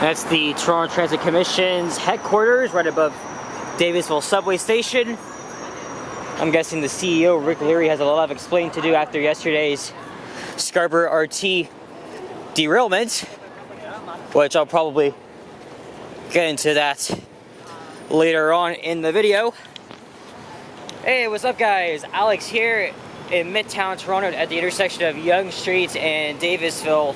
That's the Toronto Transit Commission's headquarters right above Davisville subway station. I'm guessing the CEO, Rick Leary, has a lot of explaining to do after yesterday's Scarborough RT derailment, which I'll probably get into that later on in the video. Hey, what's up guys? Alex here in Midtown Toronto at the intersection of Yonge Street and Davisville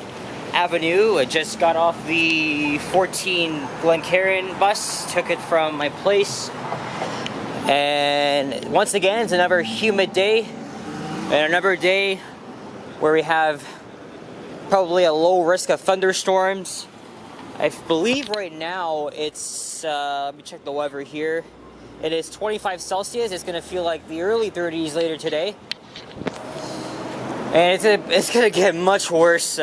Avenue. I just got off the 14 Glencairn bus, took it from my place, and once again it's another humid day and another day where we have probably a low risk of thunderstorms. I believe right now it's, let me check the weather here. It is 25 Celsius. It's going to feel like the early 30s later today. And it's going to get much worse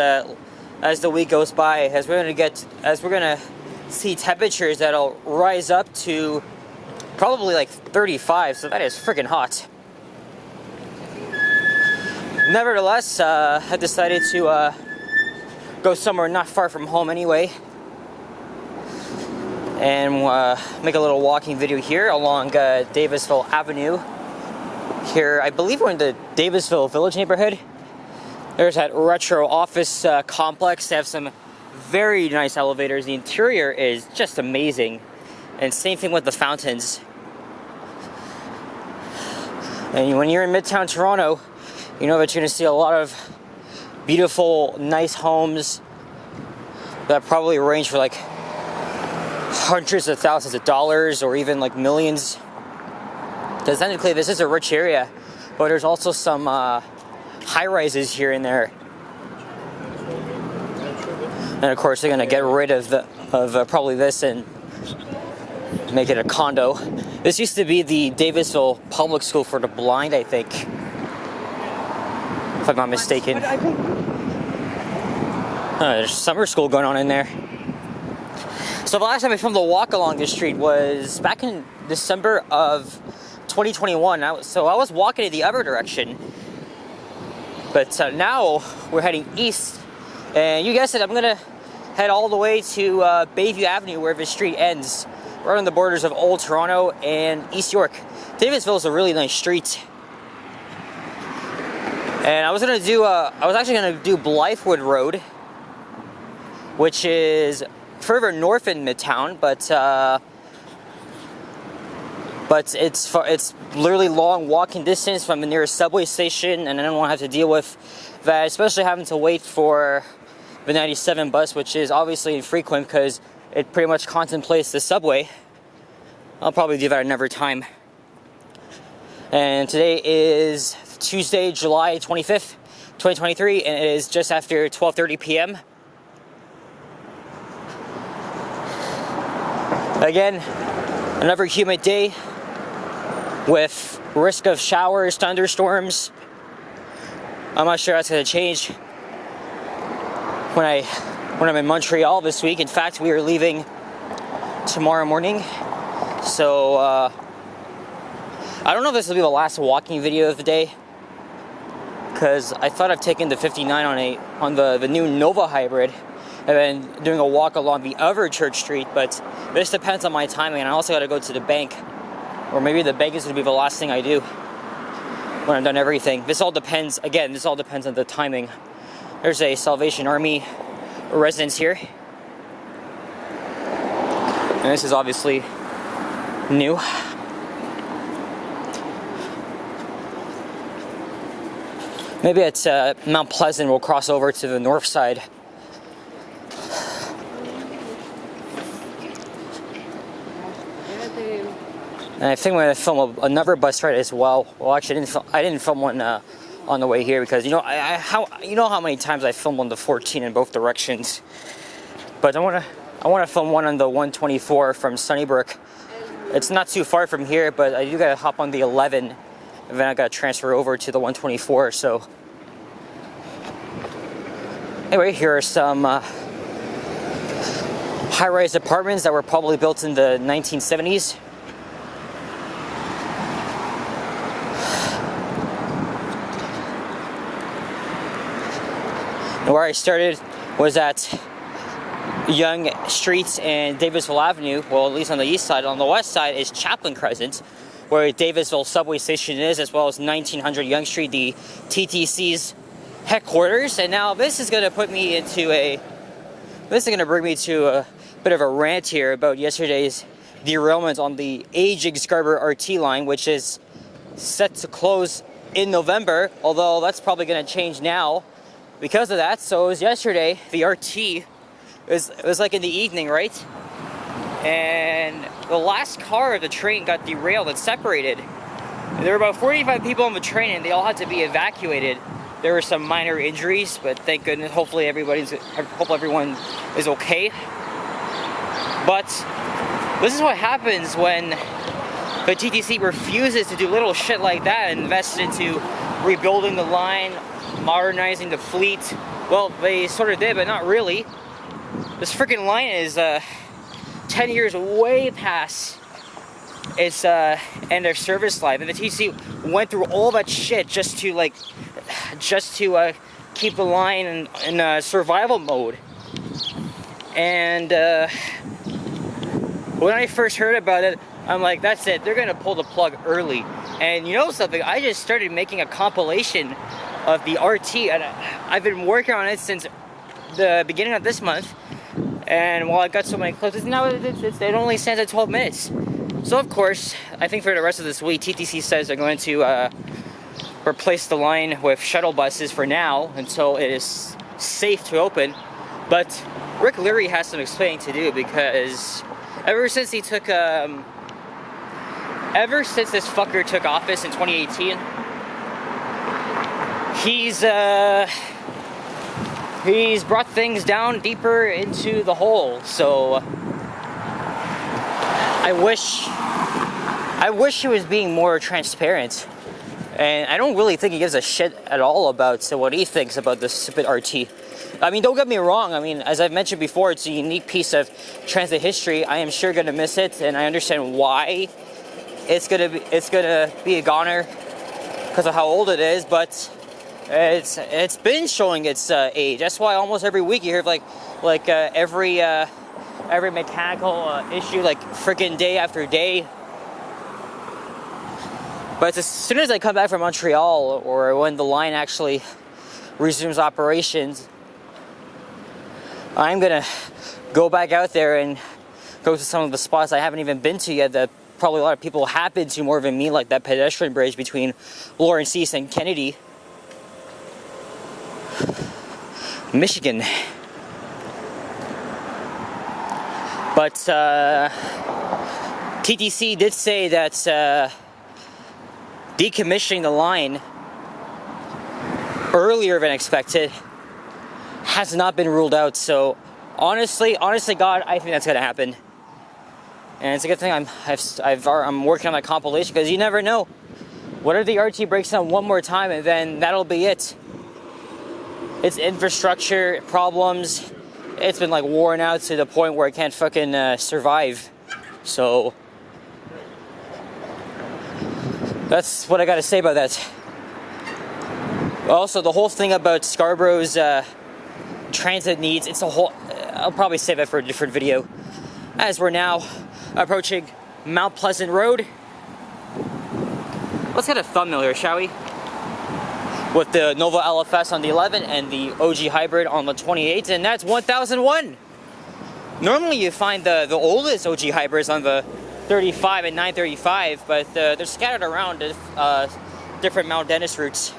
as the week goes by, as we're going to see temperatures that'll rise up to probably like 35, so that is freaking hot. Nevertheless, I decided to go somewhere not far from home anyway, and make a little walking video here along Davisville Avenue. Here, I believe we're in the Davisville Village neighborhood. There's that retro office complex. They have some very nice elevators. The interior is just amazing. And same thing with the fountains. And when you're in Midtown Toronto, you know that you're going to see a lot of beautiful, nice homes that probably range for like hundreds of thousands of dollars or even like millions. Because technically this is a rich area, but there's also some high rises here and there. And of course they're going to get rid of probably this and make it a condo. This used to be the Davisville Public School for the Blind, I think, if I'm not mistaken. There's summer school going on in there. So the last time I filmed a walk along this street was back in December of 2021. So I was walking in the other direction. But now we're heading east. And you guessed it, I'm going to head all the way to Bayview Avenue where the street ends. Right on the borders of Old Toronto and East York. Davisville is a really nice street. And I was actually going to do Blythewood Road, which is further north in Midtown, but it's literally long walking distance from the nearest subway station, and I don't want to have to deal with that, especially having to wait for the 97 bus, which is obviously infrequent because it pretty much contemplates the subway. I'll probably do that another time. And today is Tuesday, July 25th, 2023, and it is just after 12:30 p.m. Again, another humid day with risk of showers, thunderstorms. I'm not sure that's going to change when I'm in Montreal this week. In fact, we are leaving tomorrow morning. So I don't know if this will be the last walking video of the day, because I thought I've taken the 59 on the new Nova Hybrid and then doing a walk along the other Church Street, but this depends on my timing, and I also got to go to the bank, or maybe the bank is going to be the last thing I do when I'm done everything. This all depends on the timing. There's a Salvation Army residence here, and this is obviously new. Maybe it's Mount Pleasant will cross over to the north side. And I think I'm going to film another bus ride as well. Well, actually, I didn't film one on the way here because you know how many times I filmed on the 14 in both directions. But I want to film one on the 124 from Sunnybrook. It's not too far from here, but I do got to hop on the 11, and then I got to transfer over to the 124. So anyway, here are some high-rise apartments that were probably built in the 1970s. And where I started was at young streets in Davisville Avenue. Well, at least on the east side. On the west side is Chaplin Crescent, where Davisville subway station is, as well as 1900 Yonge Street, the TTC's headquarters. And now this is going to put me into this is going to bring me to a bit of a rant here about yesterday's derailment on the aging Scarborough RT line, which is set to close in November, although that's probably going to change now because of that. So it was yesterday, the RT, it was like in the evening, right? And the last car of the train got derailed and separated. There were about 45 people on the train and they all had to be evacuated. There were some minor injuries, but thank goodness, hopefully everyone is okay. But this is what happens when the TTC refuses to do little shit like that and invest into rebuilding the line, modernizing the fleet. Well, they sort of did, but not really. This freaking line is 10 years way past its end of service life, and the TTC went through all that shit just to keep the line in survival mode. And when I first heard about it, I'm like, that's it, they're gonna pull the plug early. And you know something, I just started making a compilation of the RT, and I've been working on it since the beginning of this month. And while I got so many clips, now it only stands at 12 minutes. So of course, I think for the rest of this week, TTC says they're going to replace the line with shuttle buses for now until it is safe to open. But Rick Leary has some explaining to do, because ever since this fucker took office in 2018, he's brought things down deeper into the hole. So I wish he was being more transparent. And I don't really think he gives a shit at all about what he thinks about this stupid RT. I mean, don't get me wrong. I mean, as I've mentioned before, it's a unique piece of transit history. I am sure going to miss it, and I understand why it's gonna be a goner because of how old it is. But it's been showing its age. That's why almost every week you hear of every mechanical issue, like freaking day after day. But as soon as I come back from Montreal, or when the line actually resumes operations, I'm gonna go back out there and go to some of the spots I haven't even been to yet that probably a lot of people have been to more than me, like that pedestrian bridge between Lawrence East and Kennedy, Michigan. But TTC did say that decommissioning the line earlier than expected has not been ruled out. So honestly, God, I think that's gonna happen. And it's a good thing I'm working on that compilation, because you never know. What if the RT breaks down one more time and then that'll be it? It's infrastructure problems. It's been like worn out to the point where it can't fucking survive. So that's what I gotta say about that. Also, the whole thing about Scarborough's transit needs, it's a whole, I'll probably save it for a different video, as we're now approaching Mount Pleasant Road. Let's get a thumbnail here, shall we? With the Nova LFS on the 11 and the OG Hybrid on the 28, and that's 1001. Normally you find the oldest OG Hybrids on the 35 and 935, but they're scattered around different Mount Dennis routes.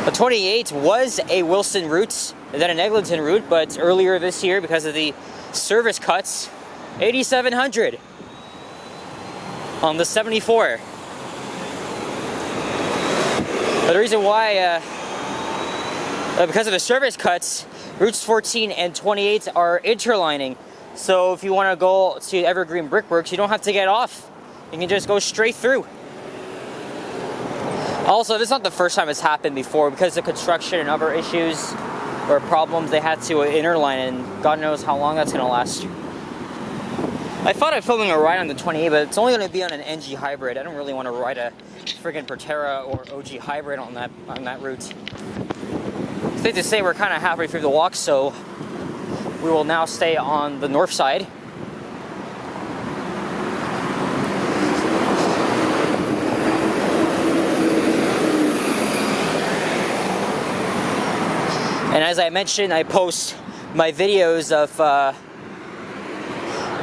The 28 was a Wilson route, and then an Eglinton route, but earlier this year, because of the service cuts, 8700 on the 74. But the reason why, because of the service cuts, routes 14 and 28 are interlining. So if you want to go to Evergreen Brickworks, you don't have to get off. You can just go straight through. Also, this is not the first time it's happened before. Because of construction and other issues or problems, they had to interline, and God knows how long that's going to last. I thought of filming a ride on the 28, but it's only going to be on an NG Hybrid. I don't really want to ride a friggin' Proterra or OG Hybrid on that route. safe to say we're kind of halfway through the walk, so we will now stay on the north side. And as I mentioned, I post my videos of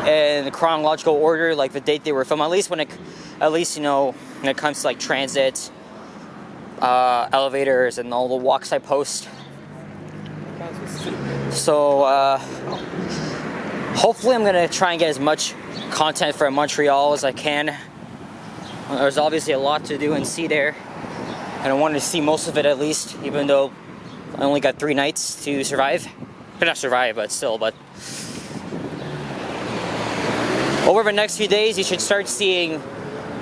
in chronological order, like the date they were filmed. At least you know, when it comes to like transit, elevators, and all the walks I post. So hopefully, I'm gonna try and get as much content from Montreal as I can. There's obviously a lot to do and see there, and I wanted to see most of it at least, even though I only got 3 nights to survive. Not survive, but still. But over the next few days, you should start seeing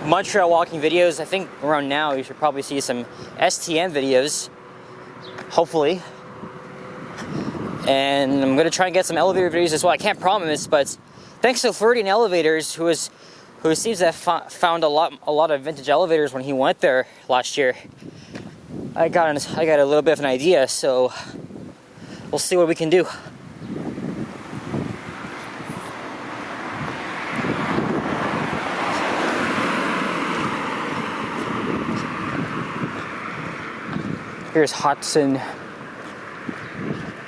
Montreal walking videos. I think around now, you should probably see some STM videos, hopefully. And I'm gonna try and get some elevator videos as well. I can't promise, but thanks to Flirting Elevators, who seems to have found a lot of vintage elevators when he went there last year, I got a little bit of an idea, so we'll see what we can do. Here's Hudson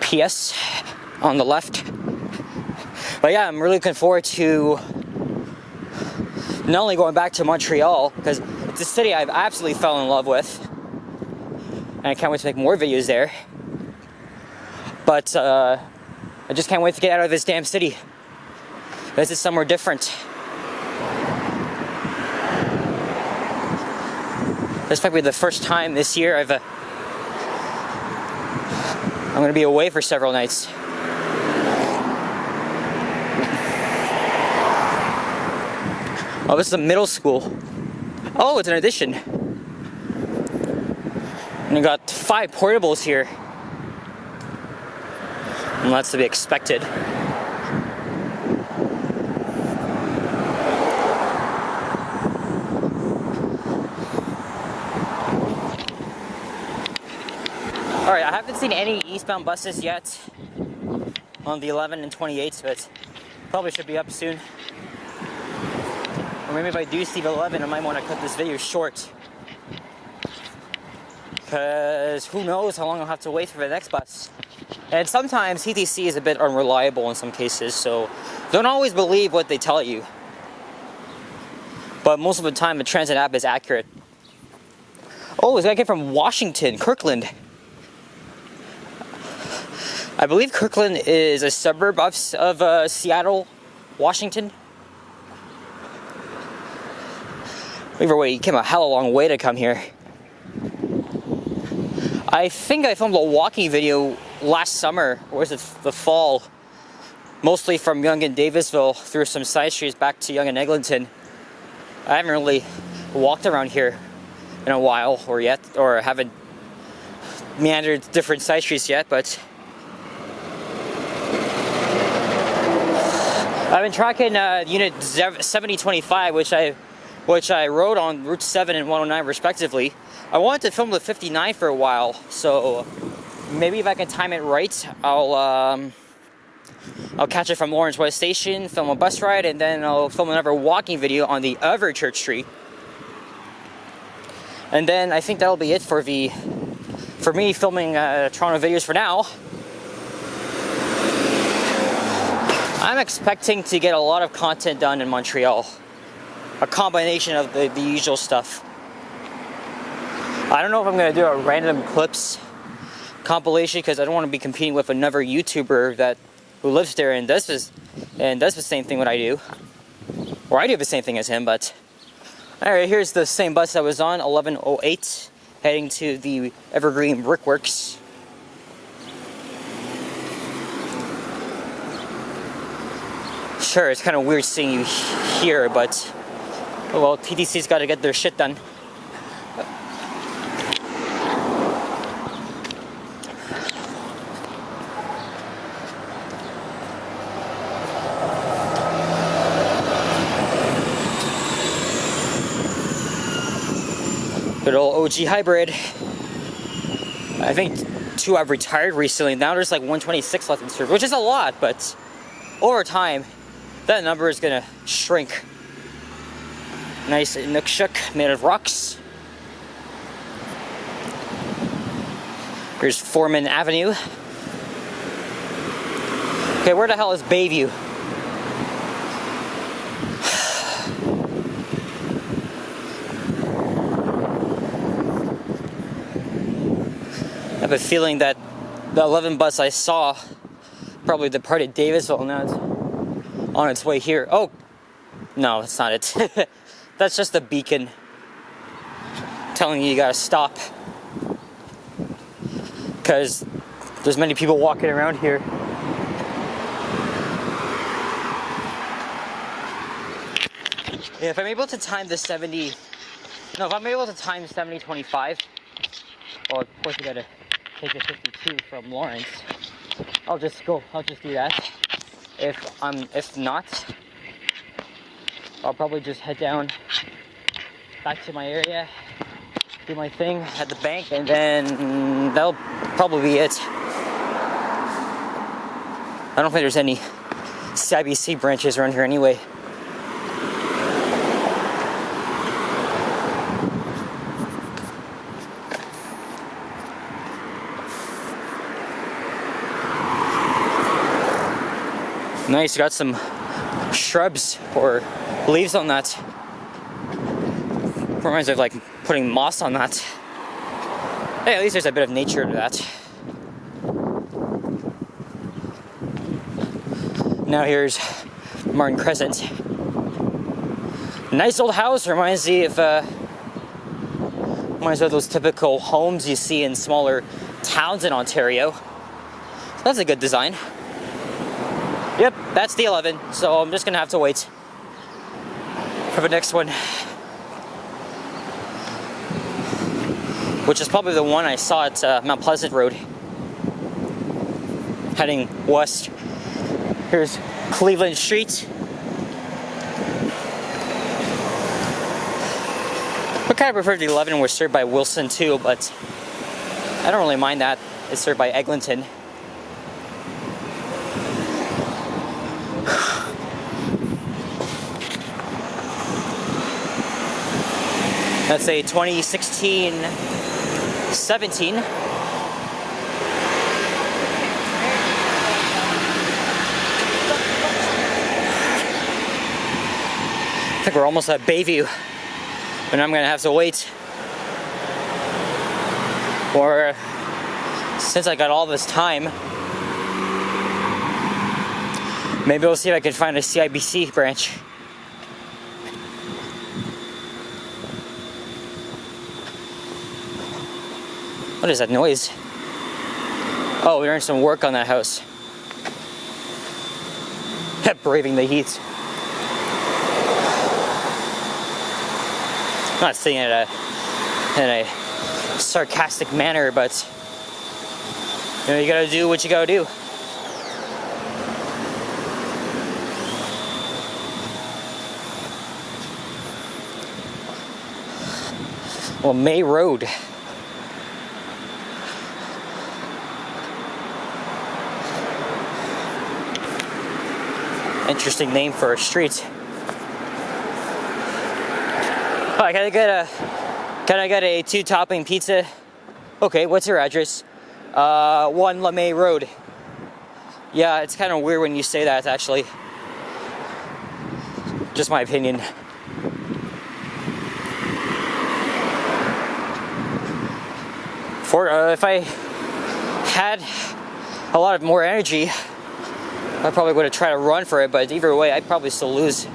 PS on the left. But yeah, I'm really looking forward to not only going back to Montreal, because it's a city I've absolutely fell in love with, and I can't wait to make more videos there. But I just can't wait to get out of this damn city. This is somewhere different. This might be the first time this year I'm going to be away for several nights. Oh, this is a middle school. Oh, it's an addition. And you got 5 portables here. And that's to be expected. Alright, I haven't seen any eastbound buses yet on the 11 and 28, but probably should be up soon. Or maybe if I do see the 11, I might want to cut this video short. Because who knows how long I'll have to wait for the next bus. And sometimes TTC is a bit unreliable in some cases, so don't always believe what they tell you. But most of the time, the transit app is accurate. Oh, this guy came from Washington, Kirkland. I believe Kirkland is a suburb of Seattle, Washington. Either way, he came a hell of a long way to come here. I think I filmed a walking video last summer, or was it the fall? Mostly from Yonge and Davisville through some side streets back to Yonge and Eglinton. I haven't really walked around here in a while or haven't meandered different side streets yet, but I've been tracking unit 7025, which I rode on Route 7 and 109 respectively. I wanted to film the 59 for a while, so maybe if I can time it right, I'll catch it from Lawrence West Station, film a bus ride, and then I'll film another walking video on the other Church Street. And then I think that'll be it for me filming Toronto videos for now. I'm expecting to get a lot of content done in Montreal. A combination of the usual stuff. I don't know if I'm going to do a random clips compilation, because I don't want to be competing with another YouTuber who lives there and does the same thing what I do. Or I do the same thing as him, but... Alright, here's the same bus I was on, 1108, heading to the Evergreen Brickworks. Sure, it's kind of weird seeing you here, but... Oh well, TTC's got to get their shit done. Good old OG hybrid. I think think 2 have retired recently. Now there's like 126 left in service, which is a lot, but over time, that number is gonna shrink. Nice Inukshuk made of rocks. Here's Foreman Avenue. Okay, where the hell is Bayview? I have a feeling that the 11 bus I saw probably departed Davisville, now it's on its way here. Oh, no, that's not it. That's just a beacon telling you gotta stop. Because there's many people walking around here. Yeah, if I'm able to time the 70... No, if I'm able to time 70-25, well, of course you gotta take the 52 from Lawrence. I'll just do that. If not, I'll probably just head down back to my area, do my thing at the bank, and then that'll probably be it. I don't think there's any CIBC branches around here anyway. Nice, got some shrubs or leaves on that. Reminds me of like putting moss on that. Hey, at least there's a bit of nature to that. Now here's Martin Crescent. Nice old house, reminds me of those typical homes you see in smaller towns in Ontario. That's a good design. Yep, that's the 11, so I'm just gonna have to wait for the next one. Which is probably the one I saw at Mount Pleasant Road. Heading west. Here's Cleveland Street. I kind of prefer the 11 was served by Wilson too, but I don't really mind that. It's served by Eglinton. That's a 2016-17. I think we're almost at Bayview, and I'm gonna have to wait. Or since I got all this time, maybe we'll see if I can find a CIBC branch. What is that noise? Oh, we're doing some work on that house. Braving the heat. I'm not saying it in a sarcastic manner, but you know, you gotta do what you gotta do. Well, May Road. Interesting name for a street. Hi, can I get a 2-topping pizza? Okay, what's your address? 1 LeMay Road. Yeah, it's kind of weird when you say that, actually. Just my opinion. If I had a lot of more energy, I probably would have tried to run for it, but either way, I'd probably still lose.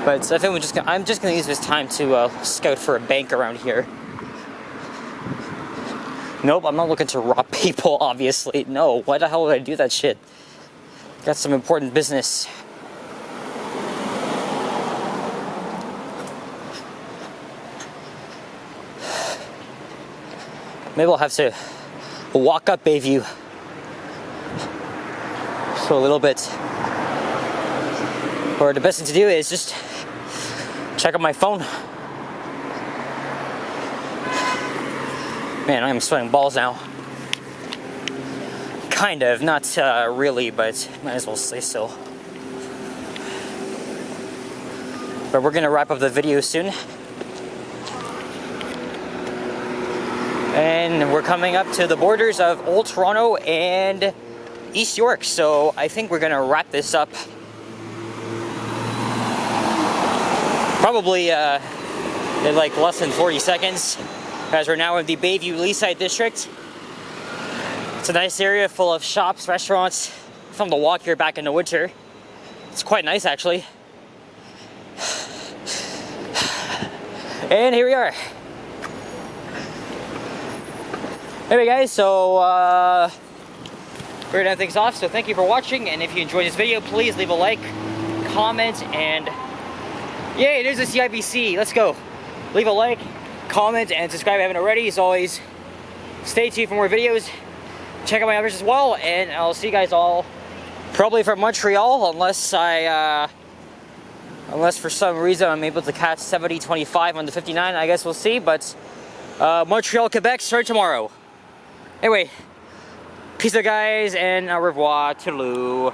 But I think I'm just gonna use this time to scout for a bank around here. Nope, I'm not looking to rob people, obviously. No, why the hell would I do that shit? Got some important business. Maybe I'll have to walk up Bayview. So a little bit. Or the best thing to do is just check on my phone. Man, I'm sweating balls now. Kind of, not really, but might as well stay still. But we're gonna wrap up the video soon. And we're coming up to the borders of Old Toronto and East York, so I think we're gonna wrap this up probably in like less than 40 seconds, as we're now in the Bayview Leaside District. It's a nice area full of shops, restaurants. Fun to walk here back in the winter. It's quite nice actually. And here we are. Anyway guys, so we're gonna end things off, so thank you for watching, and if you enjoyed this video, please leave a like, comment, and yay, there's a CIBC, let's go. Leave a like, comment, and subscribe if you haven't already. As always, stay tuned for more videos. Check out my others as well, and I'll see you guys all probably from Montreal, unless for some reason I'm able to catch 70-25 on the 59, I guess we'll see, but Montreal, Quebec, start tomorrow. Anyway, peace out guys, and au revoir, toodaloo.